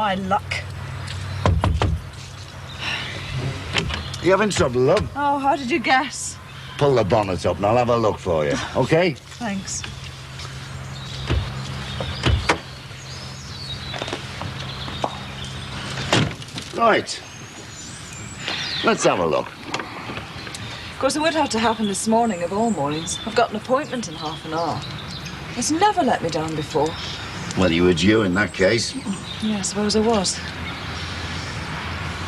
my luck. You having trouble, love? Oh, how did you guess? Pull the bonnet up and I'll have a look for you, OK? Thanks. Right. Let's have a look. Of course, it would have to happen this morning of all mornings. I've got an appointment in half an hour. It's never let me down before. Well, you were due in that case. Yeah, I suppose I was.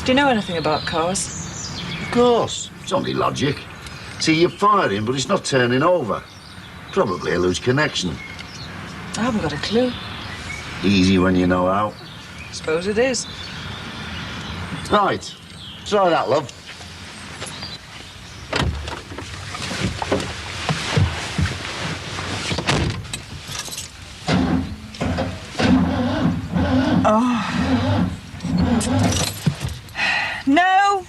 Do you know anything about cars? Of course. It's only logic. See, you're firing, but it's not turning over. Probably a loose connection. I haven't got a clue. Easy when you know how. Suppose it is. Right. Try that, love. Oh. No!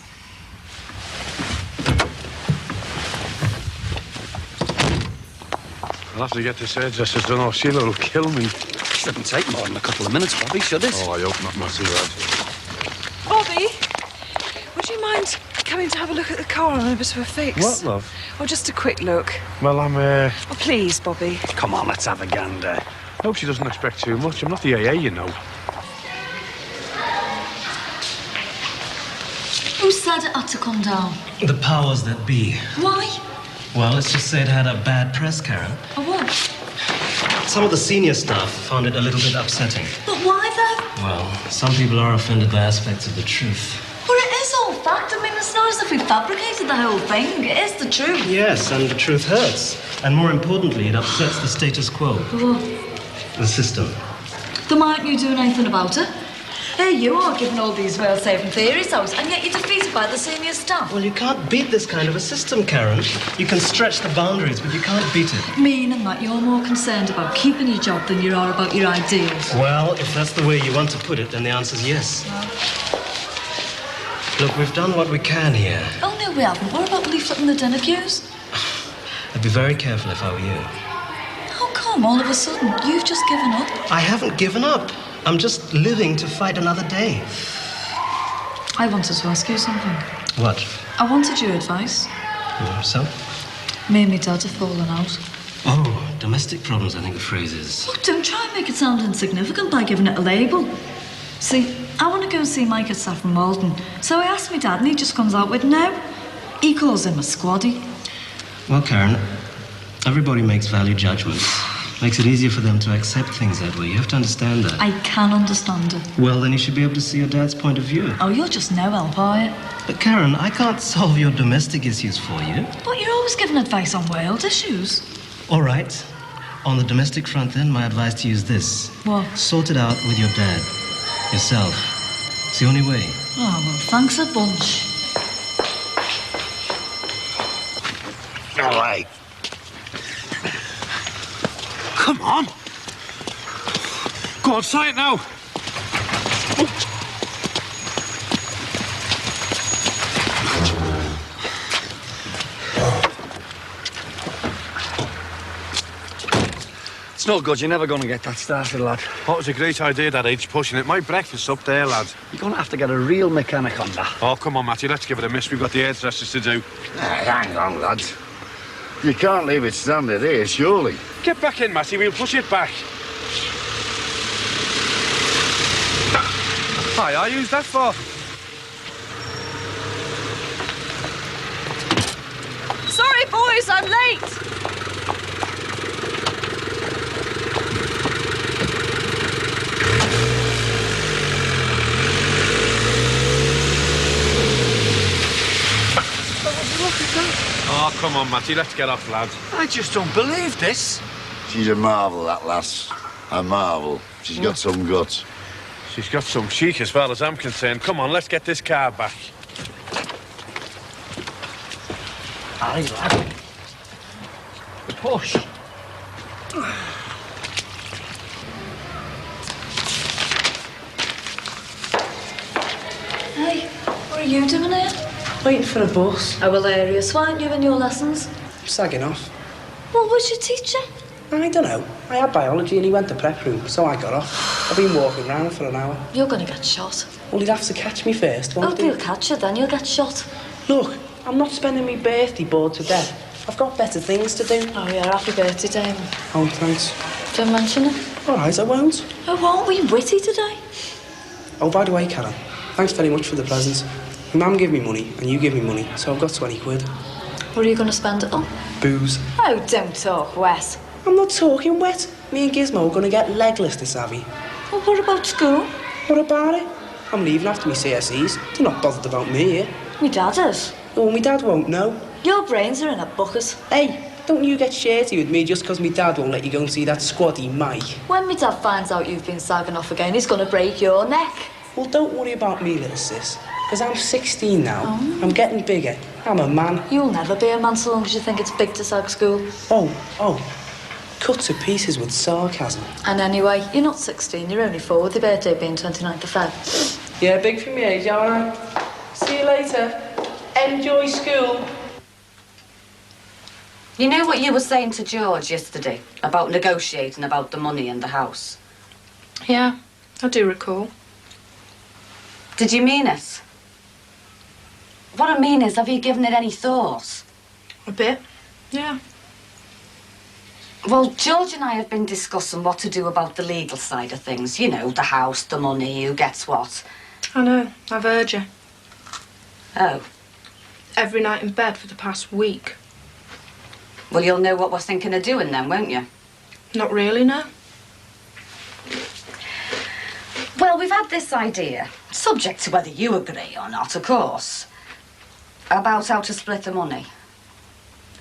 I'll have to get this hairdresser's done or Sheila will kill me. Shouldn't take more than a couple of minutes, Bobby, should it? Oh, I hope not, Matty, lad. Bobby, would you mind coming to have a look at the car on a bit of a fix? What, love? Or just a quick look? Well, I'm, Oh, please, Bobby. Come on, let's have a gander. I hope she doesn't expect too much. I'm not the AA, you know. Who said it had to come down? The powers that be. Why? Well, let's just say it had a bad press, Karen. A what? Some of the senior staff found it a little bit upsetting. But why then? Well, some people are offended by aspects of the truth. Well, it is all fact. I mean, it's not as if we fabricated the whole thing. It is the truth. Yes, and the truth hurts. And more importantly, it upsets the status quo. What? The system. Then why aren't you doing anything about it? Here you are giving all these world-saving theories out, and yet you're defeated by the senior staff. Well, you can't beat this kind of a system, Karen. You can stretch the boundaries, but you can't beat it. Meaning that you're more concerned about keeping your job than you are about your ideals. Well, if that's the way you want to put it, then the answer's yes. Look, we've done what we can here. Oh, no, we haven't. What about leafleting the dinner queues? I'd be very careful if I were you. How come, all of a sudden, you've just given up? I haven't given up. I'm just living to fight another day. I wanted to ask you something. What? I wanted your advice. So? Me and my dad have fallen out. Oh, domestic problems, I think the phrase is. Look, don't try and make it sound insignificant by giving it a label. See, I want to go and see Mike at Saffron Walden. So I asked my dad and he just comes out with no. He calls him a squaddy. Well, Karen, everybody makes value judgments. Makes it easier for them to accept things that way. You have to understand that. I can understand it. Well, then you should be able to see your dad's point of view. Oh, you're just no help, are you? But Karen, I can't solve your domestic issues for you. But you're always giving advice on world issues. All right. On the domestic front, then, my advice to you is this. What? Sort it out with your dad. Yourself. It's the only way. Oh, well, thanks a bunch. All right. Come on. Go on, say it now. It's no good. You're never going to get that started, lad. That was a great idea, that age pushing it. My breakfast's up there, lad. You're going to have to get a real mechanic on that. Oh, come on, Matty, let's give it a miss. We've got the hairdressers to do. Hang on, lads. You can't leave it stranded here, surely. Get back in, Matty. We'll push it back. Hi, I use that for? Sorry, boys, I'm late. Oh, come on, Matty, let's get off, lad. I just don't believe this. She's a marvel, that lass. A marvel. She's got some guts. She's got some cheek as far as I'm concerned. Come on, let's get this car back. Aye, lad. Push. Hey, what are you doing here? Waiting for a bus. Oh, hilarious. Why aren't you in your lessons? Sagging off. What was your teacher? I don't know. I had biology and he went to prep room, so I got off. I've been walking around for an hour. You're going to get shot. Well, he'd have to catch me first, Oh, won't he? they'll catch you then. You'll get shot. Look, I'm not spending my birthday bored to death. I've got better things to do. Oh, yeah, happy birthday, Damon. Oh, thanks. Don't mention it. All right, I won't. Oh, aren't we witty today? Oh, by the way, Karen, thanks very much for the presents. My mum gave me money and you gave me money, so I've got 20 quid. What are you going to spend it on? Booze. Oh, don't talk, Wes. I'm not talking wet. Me and Gizmo are going to get legless this Abby. Well, what about school? What about it? I'm leaving after my CSEs. They're not bothered about me here. Me dad is. Oh, my dad won't know. Your brains are in a bucket. Hey, don't you get shirty with me just because my dad won't let you go and see that squaddy Mike. When me dad finds out you've been sagging off again, he's going to break your neck. Well, don't worry about me, little sis. Because I'm 16 now. I'm getting bigger. I'm a man. You'll never be a man so long as you think it's big to sag school. Oh. Cut to pieces with sarcasm. And anyway, you're not 16, you're only 4, with your birthday being 29th of Feb. Yeah, big for me age, all right. See you later. Enjoy school. You know what you were saying to George yesterday about negotiating about the money and the house? Yeah, I do recall. Did you mean it? What I mean is, have you given it any thought? A bit, yeah. Well, George and I have been discussing what to do about the legal side of things. You know, the house, the money, who gets what. I know, I've heard you. Oh. Every night in bed for the past week. Well, you'll know what we're thinking of doing then, won't you? Not really, no. Well, we've had this idea, subject to whether you agree or not, of course, about how to split the money.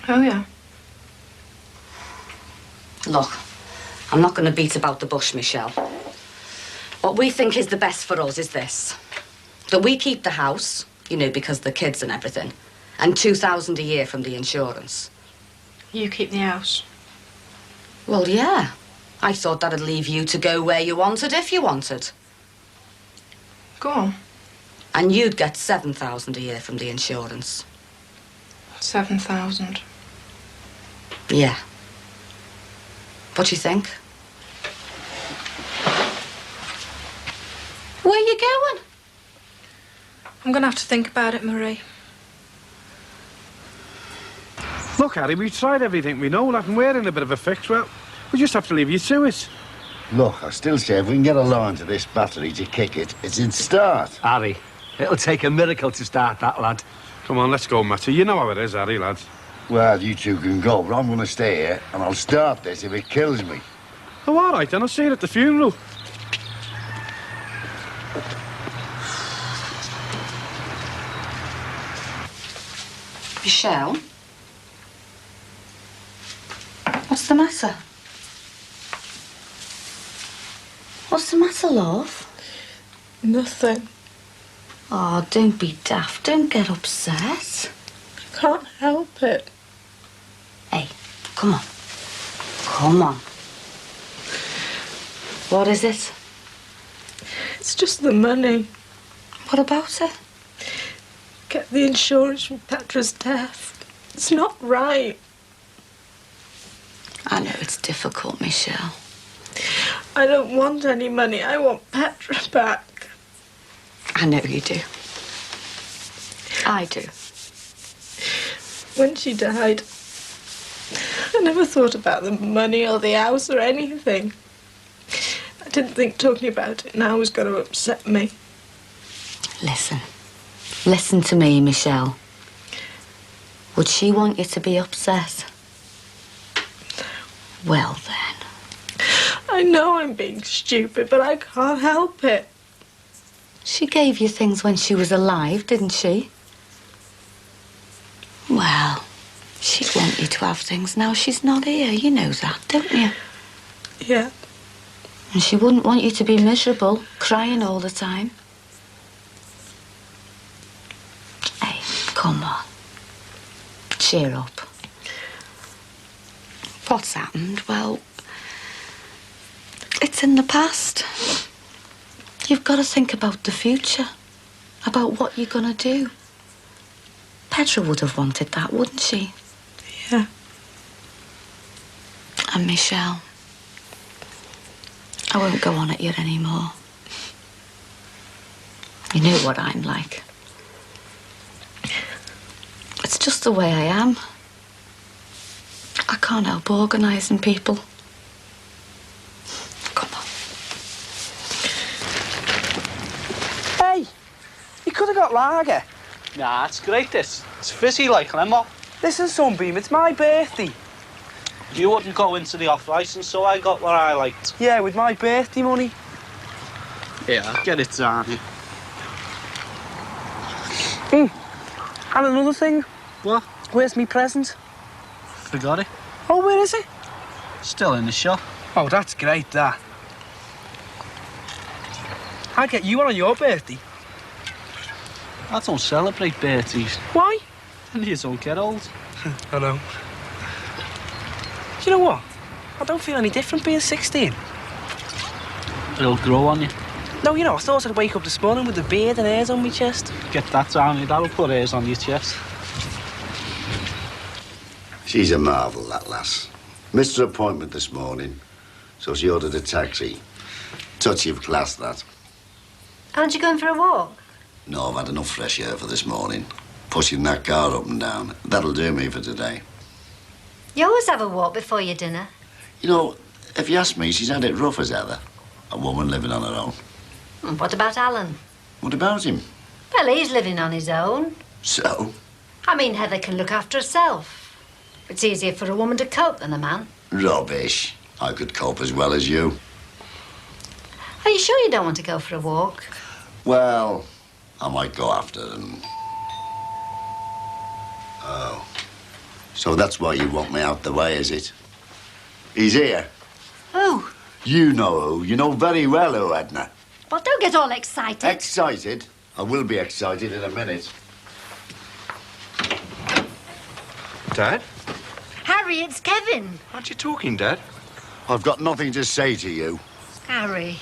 Oh, yeah. Look, I'm not going to beat about the bush, Michelle. What we think is the best for us is this. That we keep the house, you know, because the kids and everything, and 2,000 a year from the insurance. You keep the house. Well, yeah. I thought that'd leave you to go where you wanted if you wanted. Go on. And you'd get 7,000 a year from the insurance. 7,000. Yeah. What do you think? Where you going? I'm going to have to think about it, Marie. Look, Harry, we've tried everything we know, like, and we're in a bit of a fix. Well, we just have to leave you to it. Look, I still say if we can get a line to this battery to kick it, it's in start. Harry, it'll take a miracle to start that, lad. Come on, let's go, Matty. You know how it is, Harry, lad. Well, you two can go, but I'm going to stay here, and I'll start this if it kills me. Oh, all right, then. I'll see you at the funeral. Michelle? What's the matter? What's the matter, love? Nothing. Oh, don't be daft. Don't get upset. I can't help it. Hey, come on. Come on. What is it? It's just the money. What about it? Get the insurance from Petra's death. It's not right. I know it's difficult, Michelle. I don't want any money. I want Petra back. I know you do. I do. When she died, I never thought about the money or the house or anything. I didn't think talking about it now was going to upset me. Listen. Listen to me, Michelle. Would she want you to be upset? Well, then. I know I'm being stupid, but I can't help it. She gave you things when she was alive, didn't she? Well, she'd want you to have things now she's not here. You know that, don't you? Yeah. And she wouldn't want you to be miserable, crying all the time. Hey, come on. Cheer up. What's happened? Well, it's in the past. You've got to think about the future, about what you're going to do. Petra would have wanted that, wouldn't she? Yeah. And Michelle, I won't go on at you anymore. You know what I'm like. It's just the way I am. I can't help organising people. Come on. Hey, you could have got lager. Nah, it's great, this. It's fizzy like lemon. Listen, Sunbeam, it's my birthday. You wouldn't go into the off-licence, so I got what I liked. Yeah, with my birthday money. Yeah, get it down here. And another thing. What? Where's me present? Forgot it. Oh, where is it? Still in the shop. Oh, that's great, that. I'd get you one on your birthday. I don't celebrate birthdays. Why? And you don't get old. I know. Do you know what? I don't feel any different being 16. It'll grow on you. No, you know, I thought I'd wake up this morning with a beard and hairs on my chest. Get that down here, that'll put hairs on your chest. She's a marvel, that lass. Missed her appointment this morning, so she ordered a taxi. Touchy of class, that. Aren't you going for a walk? No, I've had enough fresh air for this morning. Pushing that car up and down. That'll do me for today. You always have a walk before your dinner. You know, if you ask me, she's had it rough as ever. A woman living on her own. What about Alan? What about him? Well, he's living on his own. So? I mean, Heather can look after herself. It's easier for a woman to cope than a man. Rubbish. I could cope as well as you. Are you sure you don't want to go for a walk? Well, I might go after them. Oh. So that's why you want me out the way, is it? He's here. Who? You know who. You know very well who, Edna. Well, don't get all excited. Excited? I will be excited in a minute. Dad? Harry, it's Kevin. Aren't you talking, Dad? I've got nothing to say to you. Harry.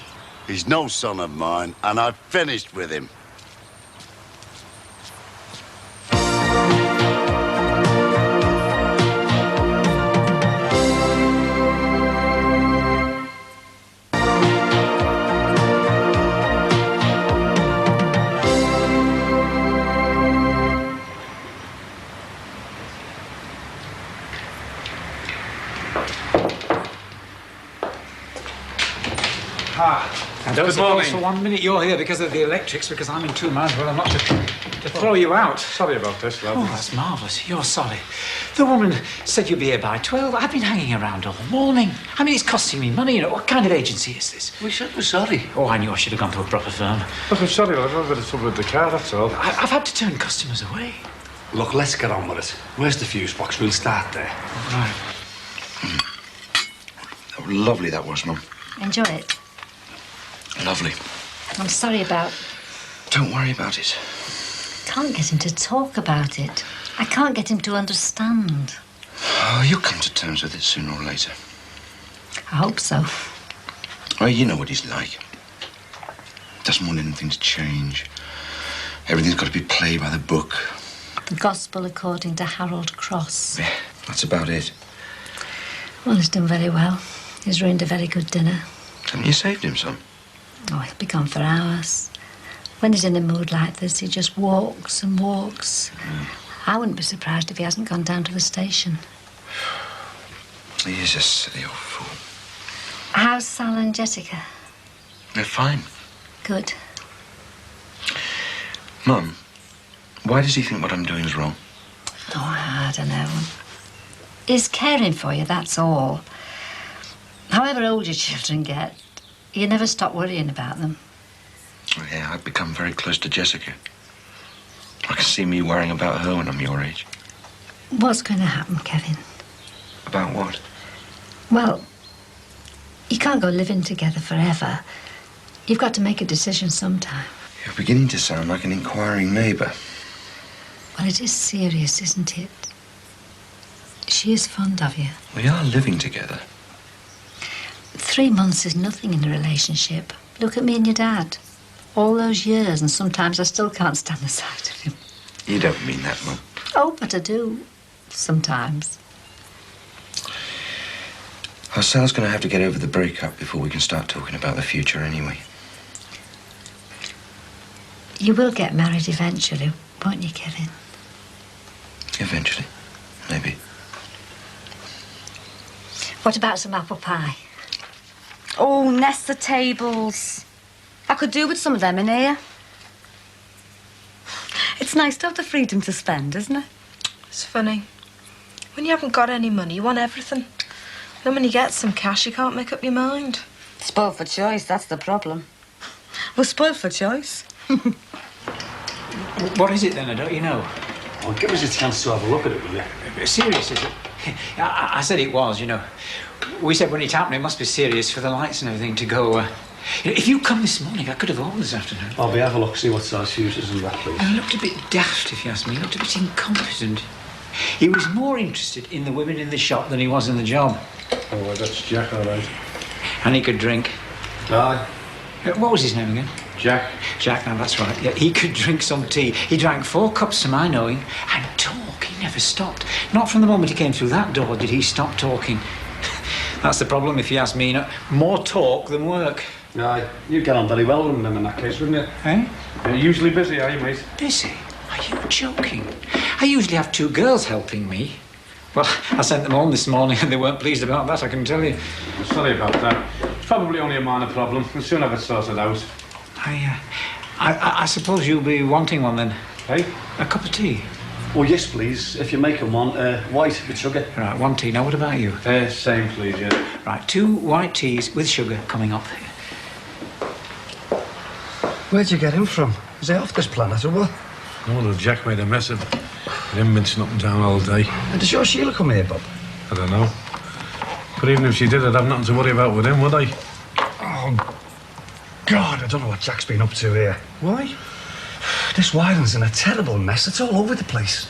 He's no son of mine, and I've finished with him. And don't suppose for 1 minute you're here because of the electrics, because I'm in two minds whether or not to throw you out. Sorry about this, love. Oh, that's marvellous. You're sorry. The woman said you'd be here by 12. I've been hanging around all morning. I mean, it's costing me money, you know. What kind of agency is this? We said we're sorry. Oh, I knew I should have gone to a proper firm. Look, I'm sorry, love. I've had a bit of trouble with the car, that's all. I've had to turn customers away. Look, let's get on with it. Where's the fuse box? We'll start there. Right. Oh, lovely that was, Mum. Enjoy it. Lovely. I'm sorry about... Don't worry about it. Can't get him to talk about it. I can't get him to understand. Oh, you'll come to terms with it sooner or later. I hope so. Oh, you know what he's like. Doesn't want anything to change. Everything's got to be played by the book. The gospel according to Harold Cross. Yeah, that's about it. Well, he's done very well. He's ruined a very good dinner. Haven't you saved him some? Oh, he'll be gone for hours. When he's in a mood like this, he just walks and walks. I wouldn't be surprised if he hasn't gone down to the station. He is a silly old fool. How's Sal and Jessica? They're fine. Good. Mum, why does he think what I'm doing is wrong? Oh, I don't know. He's caring for you, that's all. However old your children get, you never stop worrying about them. Oh, yeah, I've become very close to Jessica. I can see me worrying about her when I'm your age. What's going to happen, Kevin? About what? Well, you can't go living together forever. You've got to make a decision sometime. You're beginning to sound like an inquiring neighbour. Well, it is serious, isn't it? She is fond of you. We are living together. 3 months is nothing in a relationship. Look at me and your dad. All those years, and sometimes I still can't stand the sight of him. You don't mean that, Mum. Oh, but I do. Sometimes. Sal's going to have to get over the breakup before we can start talking about the future anyway. You will get married eventually, won't you, Kevin? Eventually. Maybe. What about some apple pie? Oh, Nesta tables. I could do with some of them in here. It's nice to have the freedom to spend, isn't it? It's funny. When you haven't got any money, you want everything. Then when you get some cash, you can't make up your mind. Spoiled for choice, that's the problem. We're spoiled for choice. What is it then? I don't you know? Well, give us a chance to have a look at it, will you? Serious, is it? I said it was, you know. We said when it happened, it must be serious for the lights and everything to go. If you come this morning, I could have ordered this afternoon. I'll have a look, see what size fuses and that, please. He looked a bit daft, if you ask me. He looked a bit incompetent. He was more interested in the women in the shop than he was in the job. Oh, well, that's Jack, all right. And he could drink. Aye. What was his name again? Jack. Jack, now that's right. Yeah, he could drink some tea. He drank 4 cups to my knowing and talk. He never stopped. Not from the moment he came through that door did he stop talking. That's the problem, if you ask me. You know, more talk than work. Aye, you'd get on very well with them in that case, wouldn't you? Eh? You're usually busy, are you, mate? Busy? Are you joking? I usually have 2 girls helping me. Well, I sent them home this morning and they weren't pleased about that, I can tell you. I'm sorry about that. It's probably only a minor problem. We'll soon have it sorted out. I suppose you'll be wanting one then. Hey? A cup of tea? Oh, yes, please. If you make them one, white with sugar. Right, 1 tea. Now, what about you? Same, please, yeah. Right, 2 white teas with sugar coming up. Where'd you get him from? Is he off this planet or what? No wonder Jack made a mess of it. Him been up and down all day. And does your Sheila come here, Bob? I don't know. But even if she did, I'd have nothing to worry about with him, would I? Oh, God, I don't know what Jack's been up to here. Why? This wiring's in a terrible mess. It's all over the place.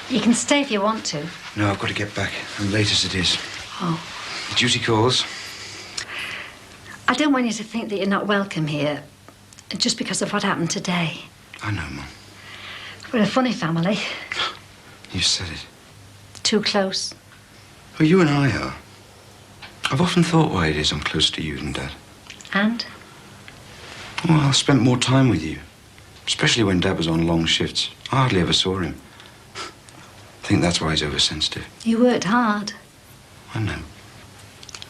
You can stay if you want to. No, I've got to get back. I'm late as it is. Oh. Duty calls. I don't want you to think that you're not welcome here just because of what happened today. I know, Mum. We're a funny family. You said it. Too close. Well, you and I are. I've often thought why it is I'm close to you than Dad. And? Well, I spent more time with you. Especially when Dad was on long shifts. I hardly ever saw him. I think that's why he's oversensitive. You worked hard. I know.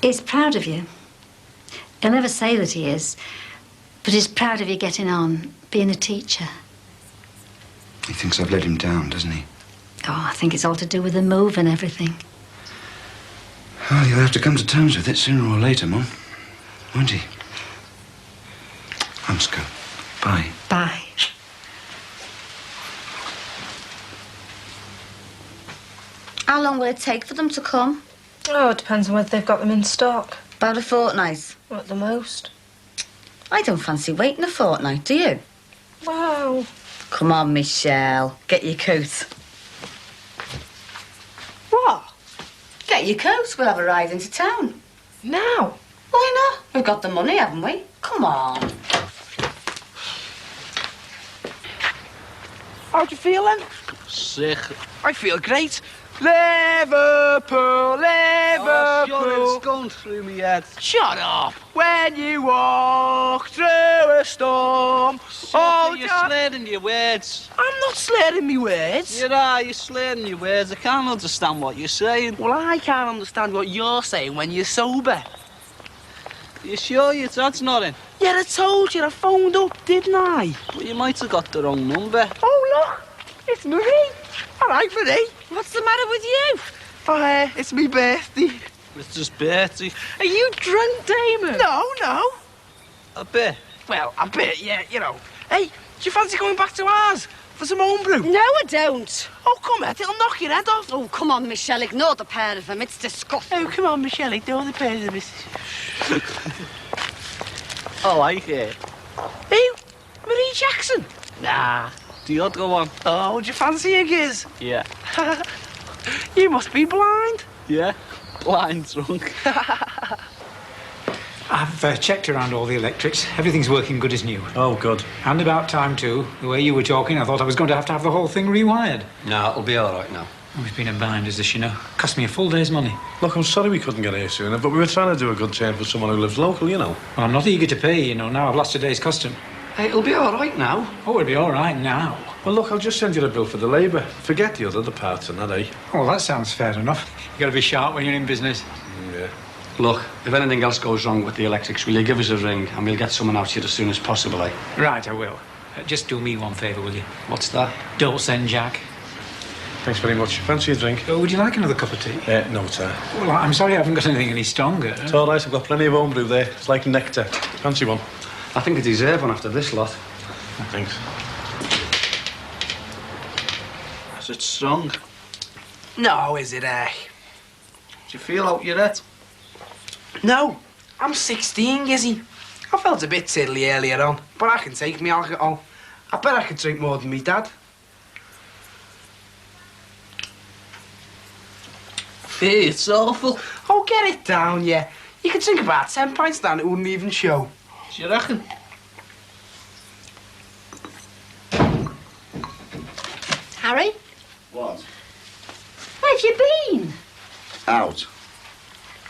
He's proud of you. He'll never say that he is, but he's proud of you getting on, being a teacher. He thinks I've let him down, doesn't he? Oh, I think it's all to do with the move and everything. Well, you'll have to come to terms with it sooner or later, Mum. Won't he? I must go. Bye. Bye. How long will it take for them to come? Oh, it depends on whether they've got them in stock. About a fortnight. Or at the most. I don't fancy waiting a fortnight, do you? Wow. Come on, Michelle. Get your coat. What? Get your coat. We'll have a ride into town. Now? Why not? We've got the money, haven't we? Come on. How do you feel then? Sick. I feel great. Liverpool, Liverpool. Oh, sure, it's going through me head. Shut up. When you walk through a storm. Oh, you're slurring your words. I'm not slurring me words. You're slurring your words. I can't understand what you're saying. Well, I can't understand what you're saying when you're sober. You sure your dad's not in? Yeah, I told you. I phoned up, didn't I? Well, you might have got the wrong number. Oh, look. It's Marie. All right, Marie. What's the matter with you? Oh, it's me birthday. It's just Bertie. Are you drunk, Damon? No. A bit. Well, a bit, yeah, you know. Hey, do you fancy going back to ours for some homebrew? No, I don't. Oh, come on, it'll knock your head off. Oh, come on, Michelle, ignore the pair of them. It's disgusting. Oh, come on, Michelle, ignore the pair of them. I like it. Who? Marie Jackson? Nah, the other one. Oh, do you fancy a giz? Yeah. You must be blind. Yeah, blind drunk. I've checked around all the electrics. Everything's working good as new. Oh, good. And about time, too. The way you were talking, I thought I was going to have the whole thing rewired. No, it'll be all right now. Oh, he's been in binders, this, you know. Cost me a full day's money. Look, I'm sorry we couldn't get here sooner, but we were trying to do a good turn for someone who lives local, you know. Well, I'm not eager to pay, you know. Now I've lost a day's custom. Hey, it'll be all right now. Oh, it'll be all right now. Well, look, I'll just send you the bill for the labour. Forget the other parts and that, eh? Oh, that sounds fair enough. You got to be sharp when you're in business. Yeah. Look, if anything else goes wrong with the electrics, will you give us a ring and we'll get someone out here as soon as possible, eh? Right, I will. Just do me one favour, will you? What's that? Don't send Jack. Thanks very much. Fancy a drink? Oh, would you like another cup of tea? No, sir. Well, I'm sorry I haven't got anything any stronger. It's all right. I've got plenty of homebrew there. It's like nectar. Fancy one? I think I deserve one after this lot. Thanks. Is it strong? No, is it, eh? Do you feel out your head? No, I'm 16, Gizzy. I felt a bit tiddly earlier on, but I can take me alcohol. I bet I could drink more than me dad. Hey, it's awful. Oh, get it down, yeah. You could drink about 10 pints down, it wouldn't even show. Do you reckon? Harry, What? where have you been? Out.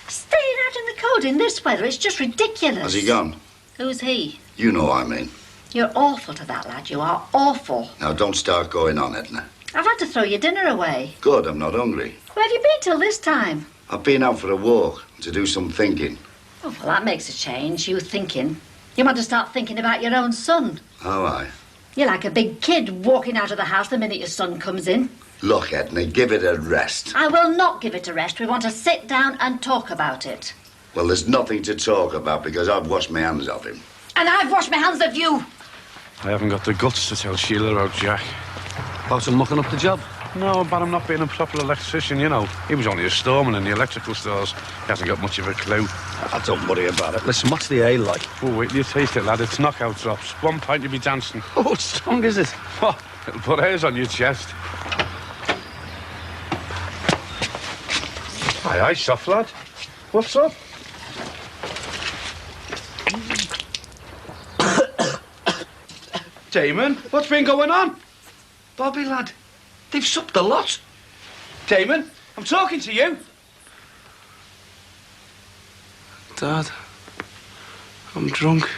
Staying out in the cold in this weather, it's just ridiculous. Has he gone? Who's he? You know what I mean. You're awful to that lad, you are awful. Now, don't start going on, Edna. I've had to throw your dinner away. Good, I'm not hungry. Where have you been till this time? I've been out for a walk to do some thinking. Oh, well, that makes a change, you thinking. You want to start thinking about your own son. Oh, aye. You're like a big kid walking out of the house the minute your son comes in. Look, Edna, give it a rest. I will not give it a rest. We want to sit down and talk about it. Well, there's nothing to talk about because I've washed my hands of him. And I've washed my hands of you. I haven't got the guts to tell Sheila about Jack. About him mucking up the job? No, about him not being a proper electrician, you know. He was only a storeman in the electrical stores. He hasn't got much of a clue. Don't worry about it. Listen, what's the ale like? Oh, wait till you taste it, lad. It's knockout drops. 1 pint, you'll be dancing. Oh, what strong is it? Oh, it'll put hairs on your chest. Aye, aye, soft lad. What's up? Damon, what's been going on? Bobby, lad, they've supped a lot. Damon, I'm talking to you. Dad, I'm drunk.